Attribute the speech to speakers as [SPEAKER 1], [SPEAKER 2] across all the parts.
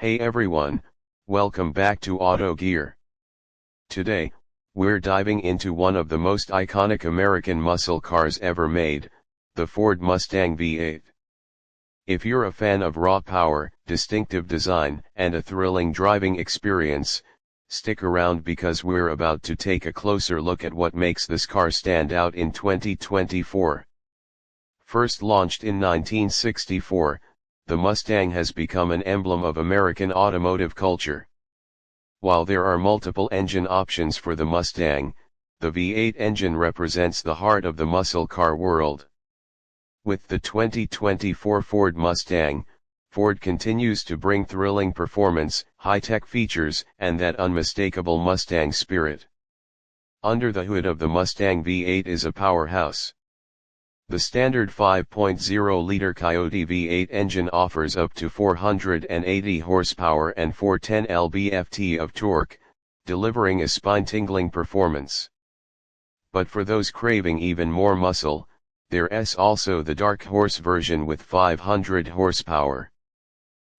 [SPEAKER 1] Hey everyone, welcome back to Auto Gear. Today, we're diving into one of the most iconic American muscle cars ever made, the Ford Mustang V8. If you're a fan of raw power, distinctive design, and a thrilling driving experience, stick around because we're about to take a closer look at what makes this car stand out in 2024. First launched in 1964, the Mustang has become an emblem of American automotive culture. While there are multiple engine options for the Mustang, the V8 engine represents the heart of the muscle car world. With the 2024 Ford Mustang, Ford continues to bring thrilling performance, high-tech features, and that unmistakable Mustang spirit. Under the hood of the Mustang V8 is a powerhouse. The standard 5.0-liter Coyote V8 engine offers up to 480 horsepower and 410 lb-ft of torque, delivering a spine-tingling performance. But for those craving even more muscle, there's also the dark horse version with 500 horsepower.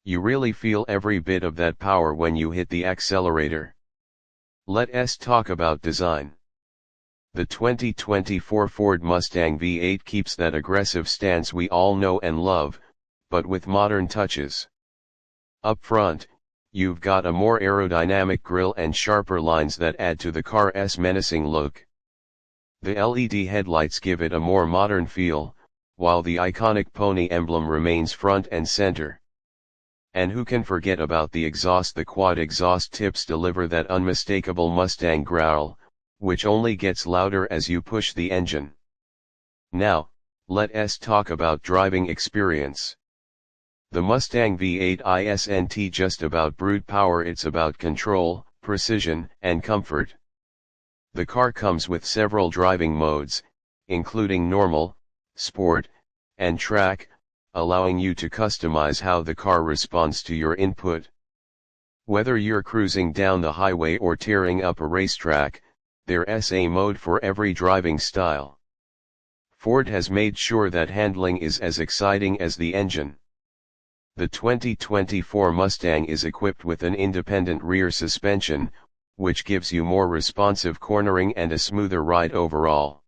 [SPEAKER 1] You really feel every bit of that power when you hit the accelerator. Let's talk about design. The 2024 Ford Mustang V8 keeps that aggressive stance we all know and love, but with modern touches. Up front, you've got a more aerodynamic grille and sharper lines that add to the car's menacing look. The LED headlights give it a more modern feel, while the iconic pony emblem remains front and center. And who can forget about the exhaust? The quad exhaust tips deliver that unmistakable Mustang growl, which only gets louder as you push the engine. Now, let's talk about driving experience. The Mustang V8 isn't just about brute power, it's about control, precision, and comfort. The car comes with several driving modes, including normal, sport, and track, allowing you to customize how the car responds to your input. Whether you're cruising down the highway or tearing up a racetrack, there's a mode for every driving style. Ford has made sure that handling is as exciting as the engine. The 2024 Mustang is equipped with an independent rear suspension, which gives you more responsive cornering and a smoother ride overall.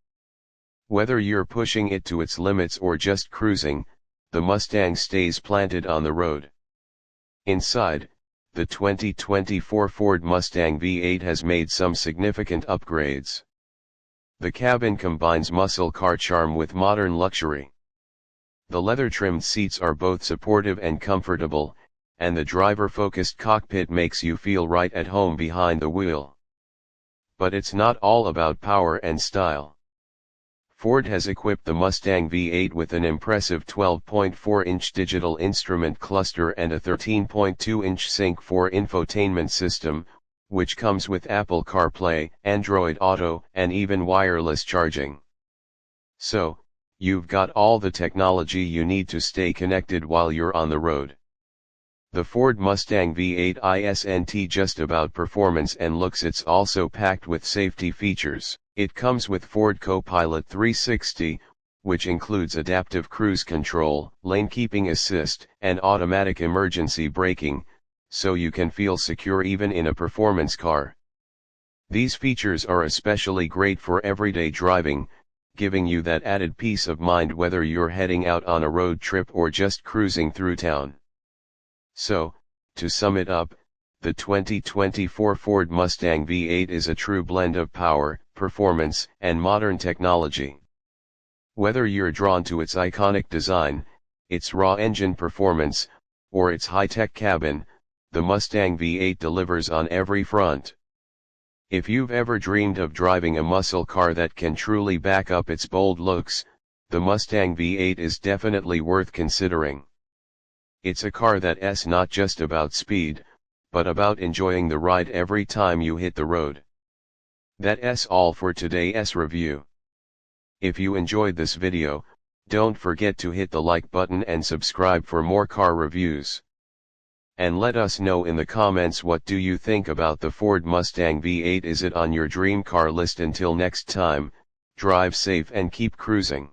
[SPEAKER 1] Whether you're pushing it to its limits or just cruising, the Mustang stays planted on the road. Inside, the 2024 Ford Mustang V8 has made some significant upgrades. The cabin combines muscle car charm with modern luxury. The leather-trimmed seats are both supportive and comfortable, and the driver-focused cockpit makes you feel right at home behind the wheel. But it's not all about power and style. Ford has equipped the Mustang V8 with an impressive 12.4-inch digital instrument cluster and a 13.2-inch Sync 4 infotainment system, which comes with Apple CarPlay, Android Auto, and even wireless charging. So, you've got all the technology you need to stay connected while you're on the road. The Ford Mustang V8 isn't just about performance and looks, it's also packed with safety features. It comes with Ford Co-Pilot 360, which includes adaptive cruise control, lane keeping assist, and automatic emergency braking, so you can feel secure even in a performance car. These features are especially great for everyday driving, giving you that added peace of mind whether you're heading out on a road trip or just cruising through town. So, to sum it up, the 2024 Ford Mustang V8 is a true blend of power, performance, and modern technology. Whether you're drawn to its iconic design, its raw engine performance, or its high-tech cabin, the Mustang V8 delivers on every front. If you've ever dreamed of driving a muscle car that can truly back up its bold looks, the Mustang V8 is definitely worth considering. It's a car that's not just about speed, but about enjoying the ride every time you hit the road. That's all for today's review. If you enjoyed this video, don't forget to hit the like button and subscribe for more car reviews. And let us know in the comments, what do you think about the Ford Mustang V8? Is it on your dream car list? Until next time, drive safe and keep cruising.